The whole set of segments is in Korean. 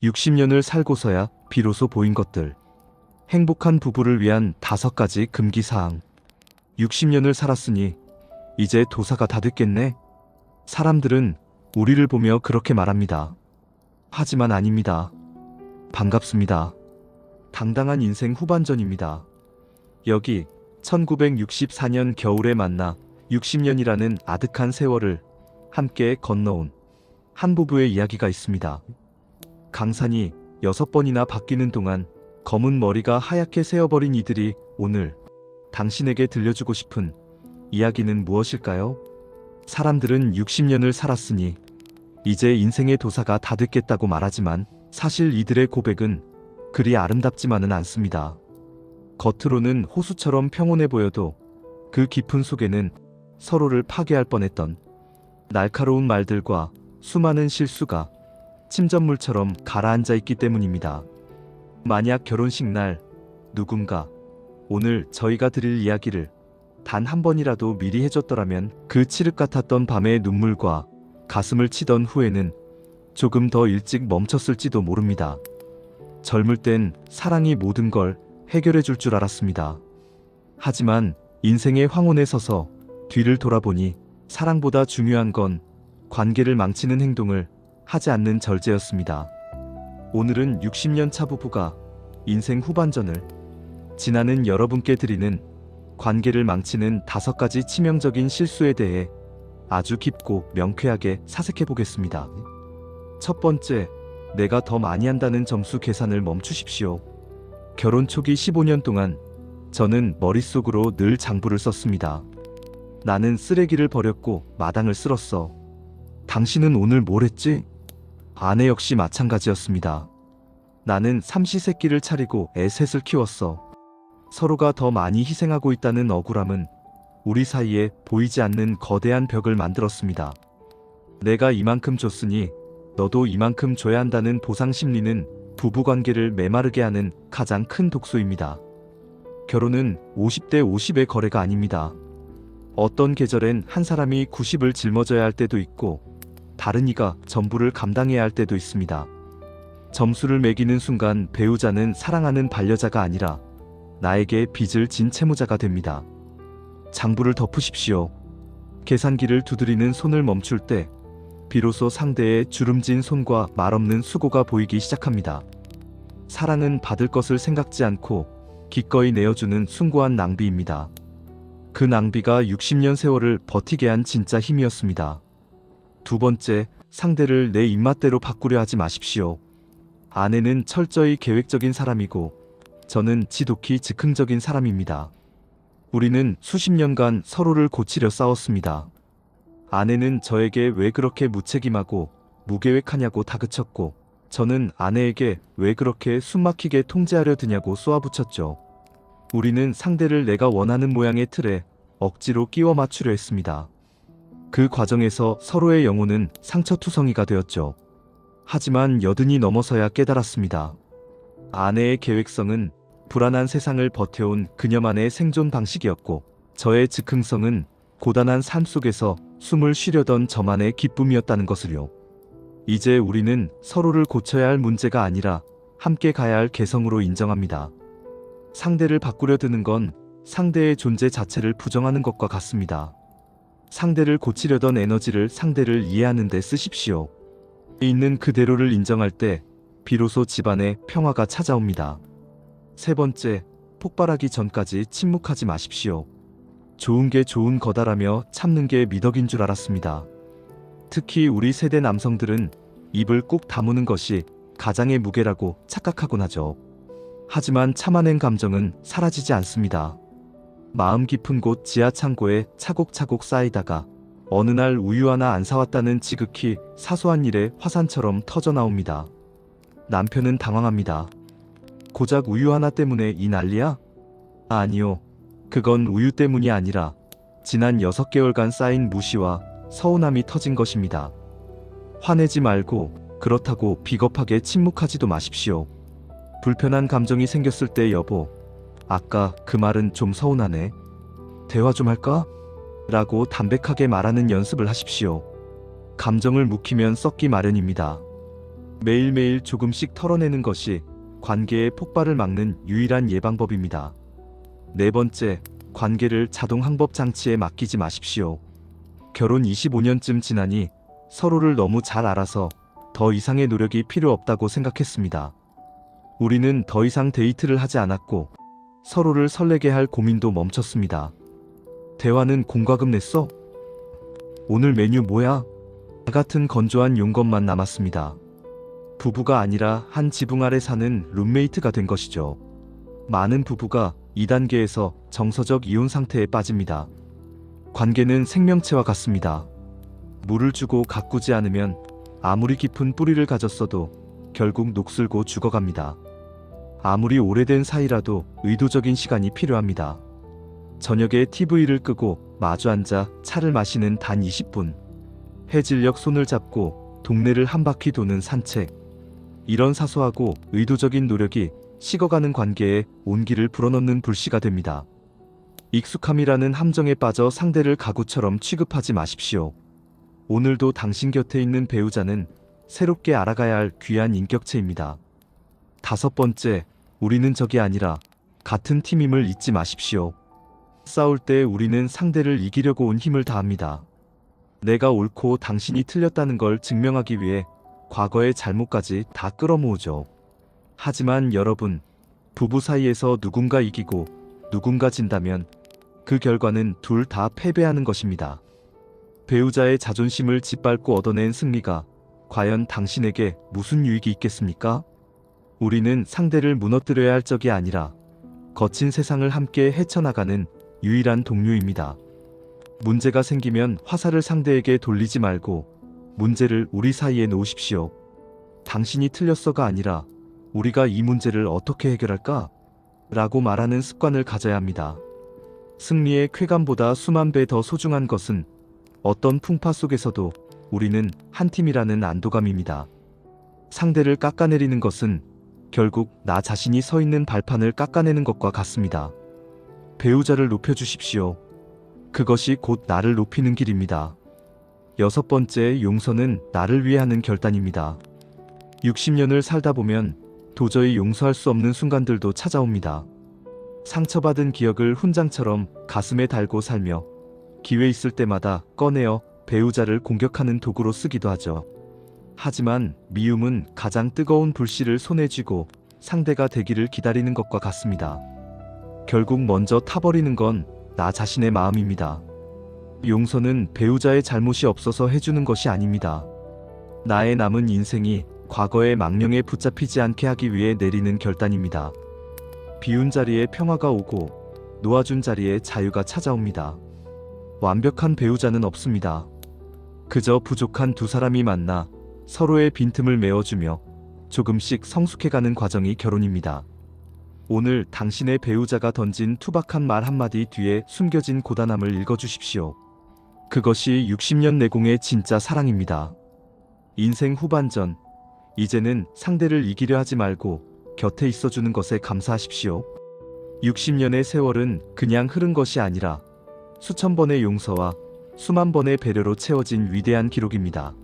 60년을 살고서야 비로소 보인 것들. 행복한 부부를 위한 5가지 금기사항. 60년을 살았으니 이제 도사가 다 됐겠네? 사람들은 우리를 보며 그렇게 말합니다. 하지만 아닙니다. 반갑습니다. 당당한 인생 후반전입니다. 여기 1964년 겨울에 만나 60년이라는 아득한 세월을 함께 건너온 한 부부의 이야기가 있습니다. 강산이 6번이나 바뀌는 동안 검은 머리가 하얗게 새어버린 이들이 오늘 당신에게 들려주고 싶은 이야기는 무엇일까요? 사람들은 60년을 살았으니 이제 인생의 도사가 다 됐겠다고 말하지만 사실 이들의 고백은 그리 아름답지만은 않습니다. 겉으로는 호수처럼 평온해 보여도 그 깊은 속에는 서로를 파괴할 뻔했던 날카로운 말들과 수많은 실수가 침전물처럼 가라앉아 있기 때문입니다. 만약 결혼식 날 누군가 오늘 저희가 드릴 이야기를 단 한 번이라도 미리 해줬더라면 그 칠흑 같았던 밤의 눈물과 가슴을 치던 후회는 조금 더 일찍 멈췄을지도 모릅니다. 젊을 땐 사랑이 모든 걸 해결해 줄 줄 알았습니다. 하지만 인생의 황혼에 서서 뒤를 돌아보니 사랑보다 중요한 건 관계를 망치는 행동을 하지 않는 절제였습니다. 오늘은 60년 차 부부가 인생 후반전을 지나는 여러분께 드리는 관계를 망치는 5가지 치명적인 실수에 대해 아주 깊고 명쾌하게 사색해 보겠습니다. 첫 번째, 내가 더 많이 한다는 점수 계산을 멈추십시오. 결혼 초기 15년 동안 저는 머릿속으로 늘 장부를 썼습니다. 나는 쓰레기를 버렸고 마당을 쓸었어. 당신은 오늘 뭘 했지? 아내 역시 마찬가지였습니다. 나는 삼시세끼를 차리고 애 셋을 키웠어. 서로가 더 많이 희생하고 있다는 억울함은 우리 사이에 보이지 않는 거대한 벽을 만들었습니다. 내가 이만큼 줬으니 너도 이만큼 줘야 한다는 보상 심리는 부부관계를 메마르게 하는 가장 큰 독소입니다. 결혼은 50대 50의 거래가 아닙니다. 어떤 계절엔 한 사람이 90을 짊어져야 할 때도 있고 다른 이가 전부를 감당해야 할 때도 있습니다. 점수를 매기는 순간 배우자는 사랑하는 반려자가 아니라 나에게 빚을 진 채무자가 됩니다. 장부를 덮으십시오. 계산기를 두드리는 손을 멈출 때 비로소 상대의 주름진 손과 말없는 수고가 보이기 시작합니다. 사랑은 받을 것을 생각지 않고 기꺼이 내어주는 숭고한 낭비입니다. 그 낭비가 60년 세월을 버티게 한 진짜 힘이었습니다. 두 번째, 상대를 내 입맛대로 바꾸려 하지 마십시오. 아내는 철저히 계획적인 사람이고 저는 지독히 즉흥적인 사람입니다. 우리는 수십 년간 서로를 고치려 싸웠습니다. 아내는 저에게 왜 그렇게 무책임하고 무계획하냐고 다그쳤고 저는 아내에게 왜 그렇게 숨막히게 통제하려 드냐고 쏘아붙였죠. 우리는 상대를 내가 원하는 모양의 틀에 억지로 끼워 맞추려 했습니다. 그 과정에서 서로의 영혼은 상처투성이가 되었죠. 하지만 여든이 넘어서야 깨달았습니다. 아내의 계획성은 불안한 세상을 버텨온 그녀만의 생존 방식이었고 저의 즉흥성은 고단한 삶 속에서 숨을 쉬려던 저만의 기쁨이었다는 것을요. 이제 우리는 서로를 고쳐야 할 문제가 아니라 함께 가야 할 개성으로 인정합니다. 상대를 바꾸려 드는 건 상대의 존재 자체를 부정하는 것과 같습니다. 상대를 고치려던 에너지를 상대를 이해하는 데 쓰십시오. 있는 그대로를 인정할 때 비로소 집안에 평화가 찾아옵니다. 세 번째, 폭발하기 전까지 침묵하지 마십시오. 좋은 게 좋은 거다라며 참는 게 미덕인 줄 알았습니다. 특히 우리 세대 남성들은 입을 꾹 다무는 것이 가장의 무게라고 착각하곤 하죠. 하지만 참아낸 감정은 사라지지 않습니다. 마음 깊은 곳 지하 창고에 차곡차곡 쌓이다가 어느 날 우유 하나 안 사왔다는 지극히 사소한 일에 화산처럼 터져나옵니다. 남편은 당황합니다. 고작 우유 하나 때문에 이 난리야? 아니요. 그건 우유 때문이 아니라 지난 6개월간 쌓인 무시와 서운함이 터진 것입니다. 화내지 말고 그렇다고 비겁하게 침묵하지도 마십시오. 불편한 감정이 생겼을 때 여보, 아까 그 말은 좀 서운하네. 대화 좀 할까? 라고 담백하게 말하는 연습을 하십시오. 감정을 묵히면 썩기 마련입니다. 매일매일 조금씩 털어내는 것이 관계의 폭발을 막는 유일한 예방법입니다. 네 번째, 관계를 자동 항법 장치에 맡기지 마십시오. 결혼 25년쯤 지나니 서로를 너무 잘 알아서 더 이상의 노력이 필요 없다고 생각했습니다. 우리는 더 이상 데이트를 하지 않았고 서로를 설레게 할 고민도 멈췄습니다. 대화는 공과금 냈어? 오늘 메뉴 뭐야? 같은 건조한 용건만 남았습니다. 부부가 아니라 한 지붕 아래 사는 룸메이트가 된 것이죠. 많은 부부가 2단계에서 정서적 이혼 상태에 빠집니다. 관계는 생명체와 같습니다. 물을 주고 가꾸지 않으면 아무리 깊은 뿌리를 가졌어도 결국 녹슬고 죽어갑니다. 아무리 오래된 사이라도 의도적인 시간이 필요합니다. 저녁에 TV를 끄고 마주 앉아 차를 마시는 단 20분. 해질녘 손을 잡고 동네를 한 바퀴 도는 산책. 이런 사소하고 의도적인 노력이 식어가는 관계에 온기를 불어넣는 불씨가 됩니다. 익숙함이라는 함정에 빠져 상대를 가구처럼 취급하지 마십시오. 오늘도 당신 곁에 있는 배우자는 새롭게 알아가야 할 귀한 인격체입니다. 다섯 번째, 우리는 적이 아니라 같은 팀임을 잊지 마십시오. 싸울 때 우리는 상대를 이기려고 온 힘을 다합니다. 내가 옳고 당신이 틀렸다는 걸 증명하기 위해 과거의 잘못까지 다 끌어모으죠. 하지만 여러분, 부부 사이에서 누군가 이기고 누군가 진다면 그 결과는 둘 다 패배하는 것입니다. 배우자의 자존심을 짓밟고 얻어낸 승리가 과연 당신에게 무슨 유익이 있겠습니까? 우리는 상대를 무너뜨려야 할 적이 아니라 거친 세상을 함께 헤쳐나가는 유일한 동료입니다. 문제가 생기면 화살을 상대에게 돌리지 말고 문제를 우리 사이에 놓으십시오. 당신이 틀렸어가 아니라 우리가 이 문제를 어떻게 해결할까? 라고 말하는 습관을 가져야 합니다. 승리의 쾌감보다 수만 배 더 소중한 것은 어떤 풍파 속에서도 우리는 한 팀이라는 안도감입니다. 상대를 깎아내리는 것은 결국 나 자신이 서 있는 발판을 깎아내는 것과 같습니다. 배우자를 높여주십시오. 그것이 곧 나를 높이는 길입니다. 여섯 번째, 용서는 나를 위해 하는 결단입니다. 60년을 살다 보면 도저히 용서할 수 없는 순간들도 찾아옵니다. 상처받은 기억을 훈장처럼 가슴에 달고 살며 기회 있을 때마다 꺼내어 배우자를 공격하는 도구로 쓰기도 하죠. 하지만 미움은 가장 뜨거운 불씨를 손에 쥐고 상대가 되기를 기다리는 것과 같습니다. 결국 먼저 타버리는 건 나 자신의 마음입니다. 용서는 배우자의 잘못이 없어서 해주는 것이 아닙니다. 나의 남은 인생이 과거의 망령에 붙잡히지 않게 하기 위해 내리는 결단입니다. 비운 자리에 평화가 오고 놓아준 자리에 자유가 찾아옵니다. 완벽한 배우자는 없습니다. 그저 부족한 두 사람이 만나 서로의 빈틈을 메워주며 조금씩 성숙해가는 과정이 결혼입니다. 오늘 당신의 배우자가 던진 투박한 말 한마디 뒤에 숨겨진 고단함을 읽어주십시오. 그것이 60년 내공의 진짜 사랑입니다. 인생 후반전, 이제는 상대를 이기려 하지 말고 곁에 있어주는 것에 감사하십시오. 60년의 세월은 그냥 흐른 것이 아니라 수천 번의 용서와 수만 번의 배려로 채워진 위대한 기록입니다.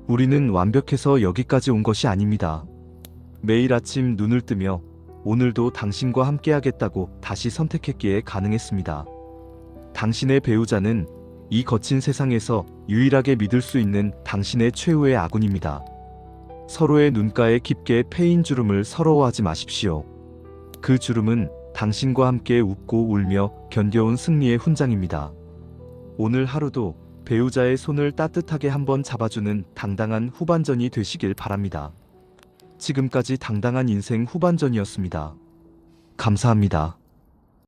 우리는 완벽해서 여기까지 온 것이 아닙니다. 매일 아침 눈을 뜨며 오늘도 당신과 함께하겠다고 다시 선택했기에 가능했습니다. 당신의 배우자는 이 거친 세상에서 유일하게 믿을 수 있는 당신의 최후의 아군입니다. 서로의 눈가에 깊게 패인 주름을 서러워하지 마십시오. 그 주름은 당신과 함께 웃고 울며 견뎌온 승리의 훈장입니다. 오늘 하루도 배우자의 손을 따뜻하게 한번 잡아주는 당당한 후반전이 되시길 바랍니다. 지금까지 당당한 인생 후반전이었습니다. 감사합니다.